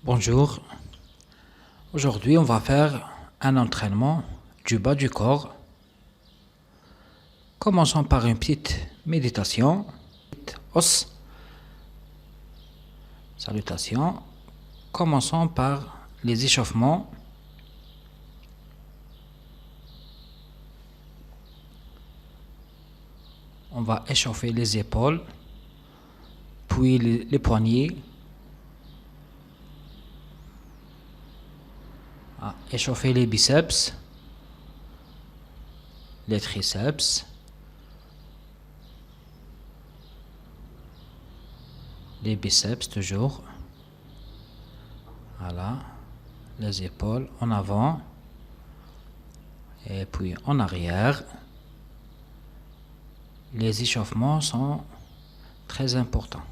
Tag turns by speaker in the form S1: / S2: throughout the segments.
S1: Bonjour, aujourd'hui on va faire un entraînement du bas du corps. Commençons par une petite méditation. Os. Salutations. Commençons par les échauffements. On va échauffer les épaules, puis les poignets. Échauffer les biceps, les triceps, les biceps toujours. Voilà, les épaules en avant et puis en arrière. Les échauffements sont très importants.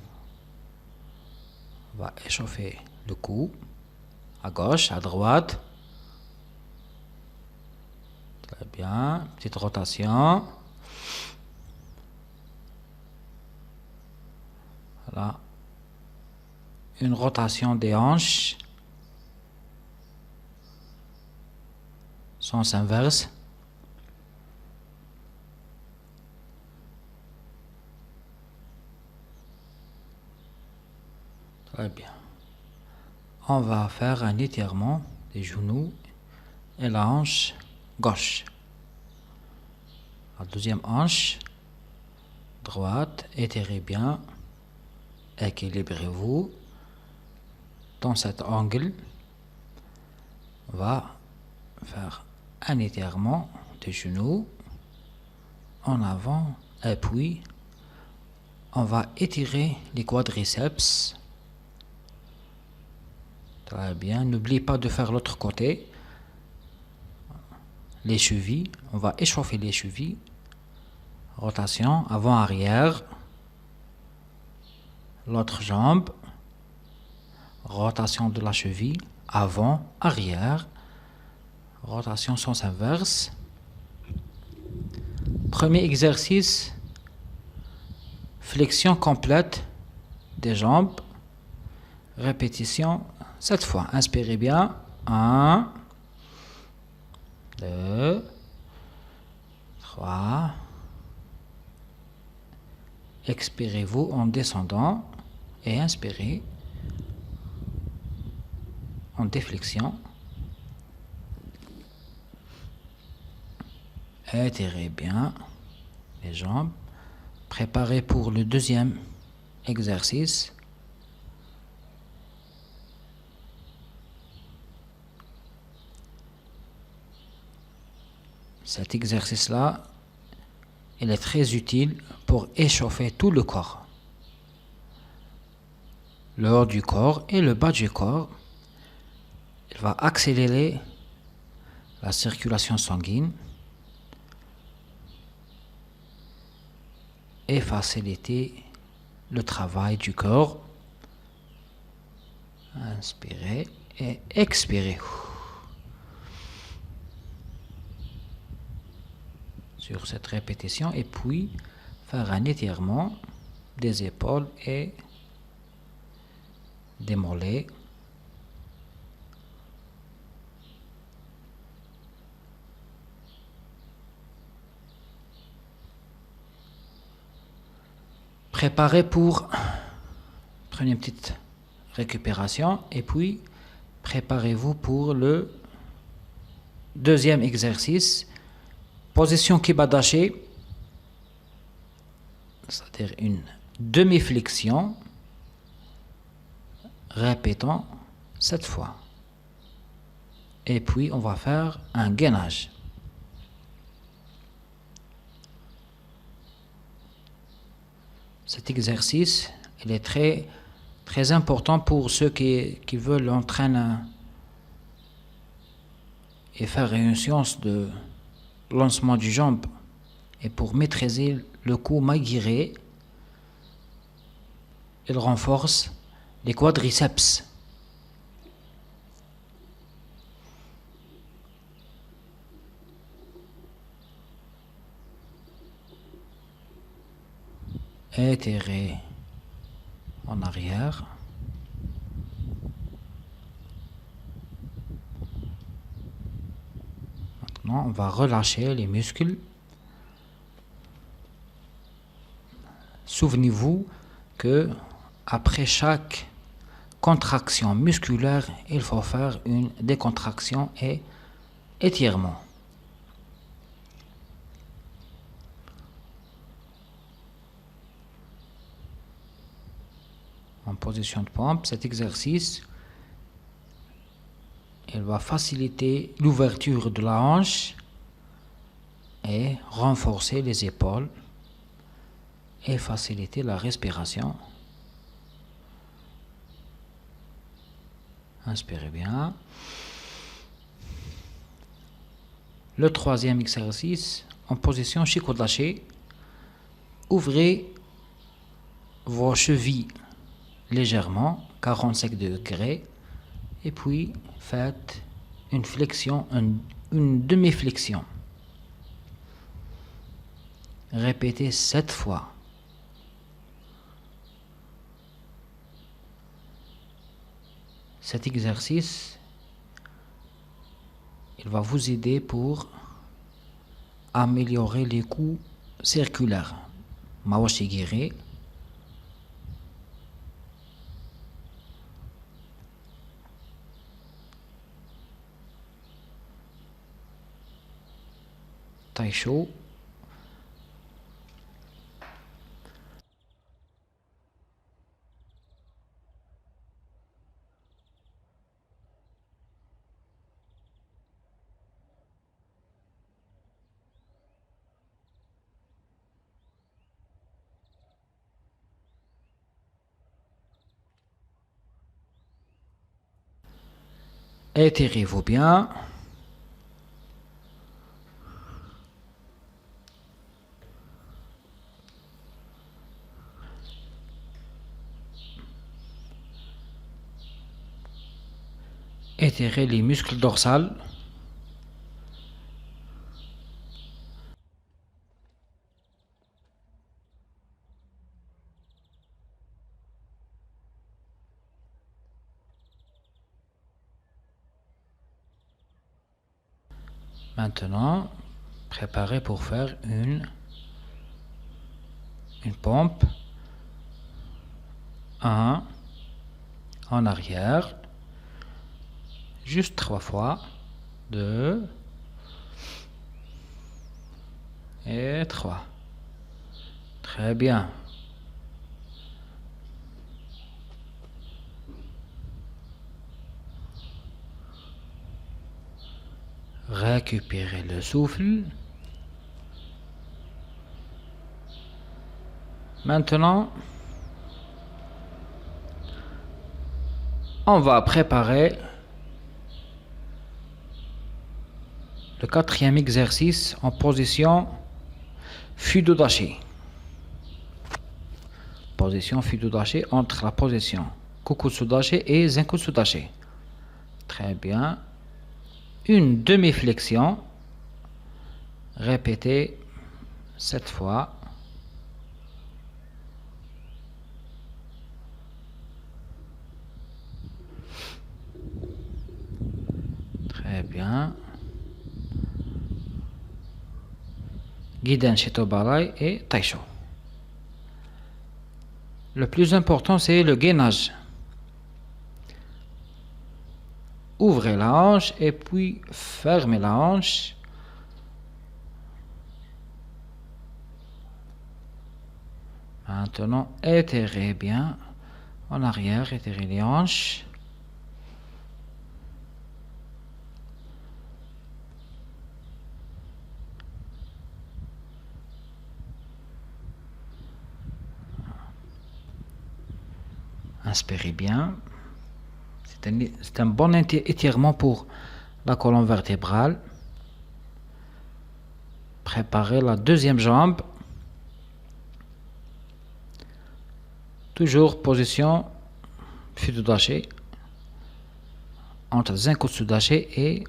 S1: On va échauffer le cou à gauche, à droite. Très bien, petite rotation. Voilà. Une rotation des hanches. Sens inverse. Très bien. On va faire un étirement des genoux et la hanche gauche. La deuxième hanche droite, étirez bien, équilibrez-vous dans cet angle. On va faire un étirement des genoux en avant et puis on va étirer les quadriceps. Très bien, n'oublie pas de faire l'autre côté. Les chevilles, on va échauffer les chevilles. Rotation avant-arrière. L'autre jambe. Rotation de la cheville. Avant-arrière. Rotation sens inverse. Premier exercice. Flexion complète des jambes. Répétition 7 fois. Inspirez bien. 1, 2, 3. Expirez-vous en descendant et inspirez en déflexion. Étirez bien les jambes. Préparez pour le deuxième exercice. Cet exercice-là, il est très utile pour échauffer tout le corps. Le haut du corps et le bas du corps. Il va accélérer la circulation sanguine et faciliter le travail du corps. Inspirez et expirez. Sur cette répétition et puis faire un étirement des épaules et des mollets. Préparez pour, prenez une petite récupération et puis préparez-vous pour le deuxième exercice. Position kibadashi, c'est-à-dire une demi-flexion. Répétons 7 fois. Et puis on va faire un gainage. Cet exercice, il est très, très important pour ceux qui veulent entraîner et faire une séance de lancement du jambe et pour maîtriser le coup maigiré. Il renforce les quadriceps. Étirez en arrière. Maintenant, on va relâcher les muscles. Souvenez-vous que après chaque contraction musculaire, il faut faire une décontraction et étirement. En position de pompe, cet exercice, il va faciliter l'ouverture de la hanche et renforcer les épaules et faciliter la respiration. Inspirez bien. Le troisième exercice, en position shikodashi, ouvrez vos chevilles légèrement, 45 degrés, et puis faites une flexion, une demi-flexion. Répétez 7 fois. Cet exercice, il va vous aider pour améliorer les coups circulaires. Mawashigiri. Taisho. Étirez-vous bien. Étirez les muscles dorsales. Maintenant, préparez pour faire une pompe. 1 en arrière. Juste 3 fois. 2 et 3. Très bien. Récupérez le souffle. Maintenant, on va préparer le quatrième exercice en position Fudodashi. Position Fudodashi entre la position Kukutsudashi et Zenkutsudashi. Très bien. Une demi-flexion. Répétez 7 fois. Très bien. Giden Shitobarai et Taisho. Le plus important, c'est le gainage. Ouvrez la hanche et puis fermez la hanche. Maintenant, étirez bien en arrière, étirez les hanches. Inspirez bien. C'est un bon étirement pour la colonne vertébrale. Préparez la deuxième jambe. Toujours position Fudodashi entre Zenkutsudashi et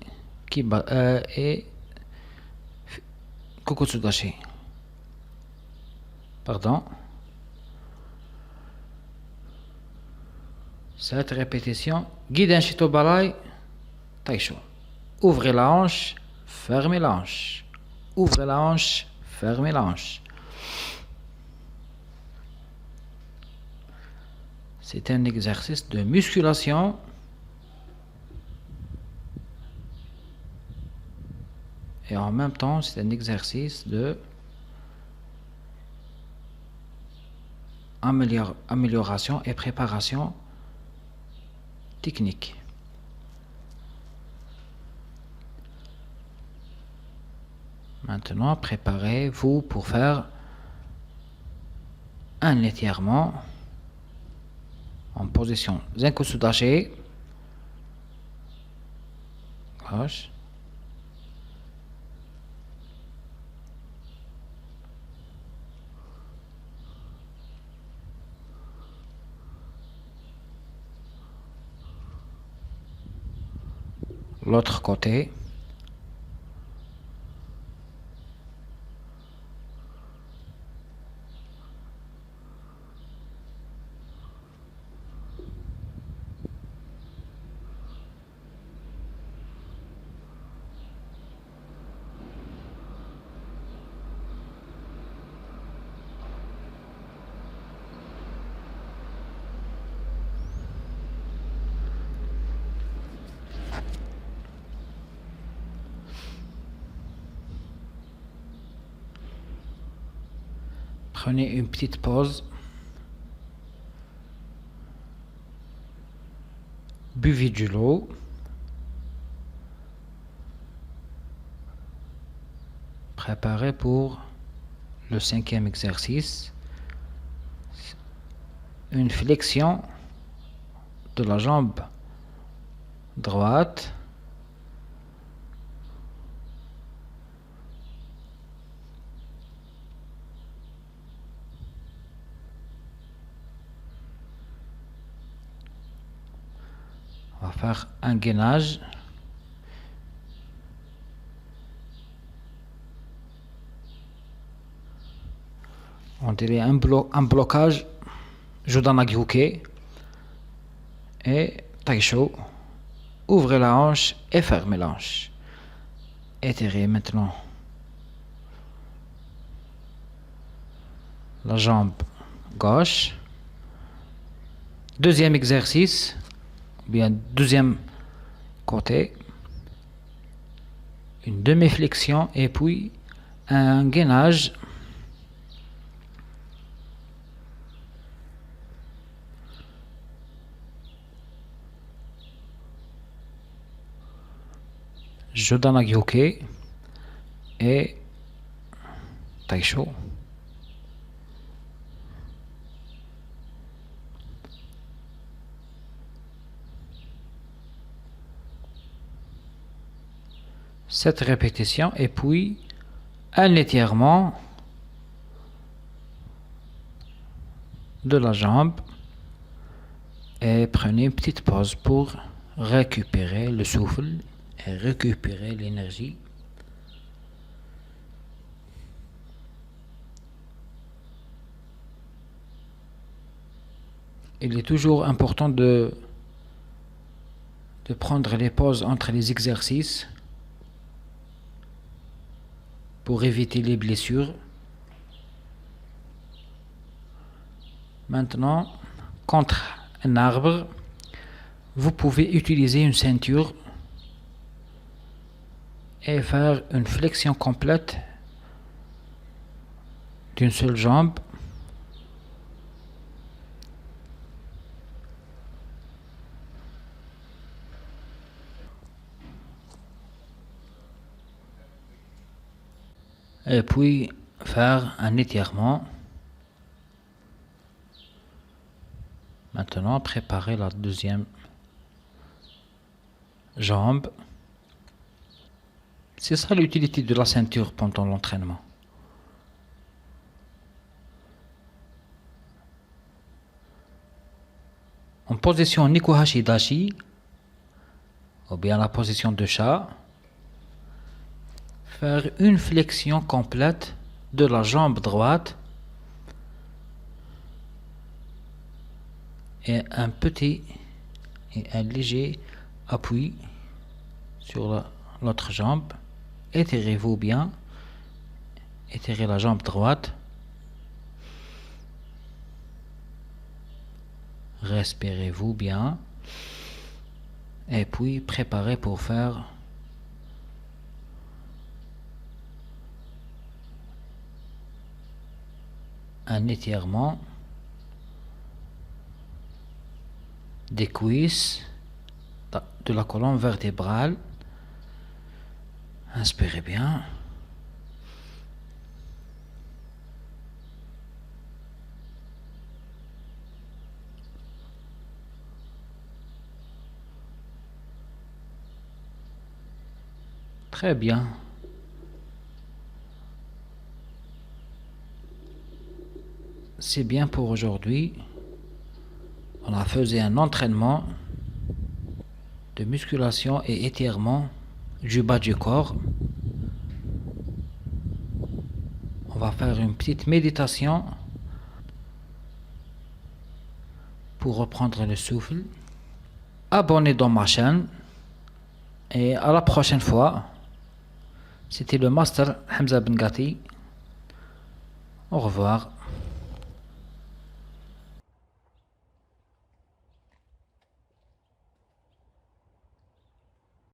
S1: Kukutsudashi. Pardon. Cette répétition, Giden Shitobarai, Taisho. Ouvrez la hanche, fermez la hanche. Ouvrez la hanche, fermez la hanche. C'est un exercice de musculation et en même temps c'est un exercice de amélioration et préparation technique. Maintenant, préparez-vous pour faire un étirement en position zenko-sudachi, gauche, l'autre côté, prenez une petite pause, buvez de l'eau, préparez pour le 5e exercice, une flexion de la jambe droite, on va faire un gainage, on dirait un blocage, Jodanagyoke et Taisho. Ouvrez la hanche et fermez la hanche. Étirez maintenant la jambe gauche. Deuxième exercice, bien deuxième côté, une demi-flexion et puis un gainage. Jodanagyoke et Taisho. Cette répétition et puis un étirement de la jambe et prenez une petite pause pour récupérer le souffle et récupérer l'énergie. Il est toujours important de prendre les pauses entre les exercices pour éviter les blessures. Maintenant, contre un arbre, vous pouvez utiliser une ceinture et faire une flexion complète d'une seule jambe. Et puis faire un étirement. Maintenant, préparez la deuxième jambe. C'est ça l'utilité de la ceinture pendant l'entraînement. En position Nikuhashi Dashi, ou bien la position de chat, faire une flexion complète de la jambe droite et un petit et un léger appui sur l'autre jambe. Étirez-vous bien. Étirez la jambe droite. Respirez-vous bien. Et puis préparez pour faire un étirement des cuisses, de la colonne vertébrale. Inspirez bien. Très bien. C'est bien pour aujourd'hui. On a fait un entraînement de musculation et étirement du bas du corps. On va faire une petite méditation pour reprendre le souffle. Abonnez dans ma chaîne et à la prochaine fois. C'était le Master Hamza Bengati. Au revoir.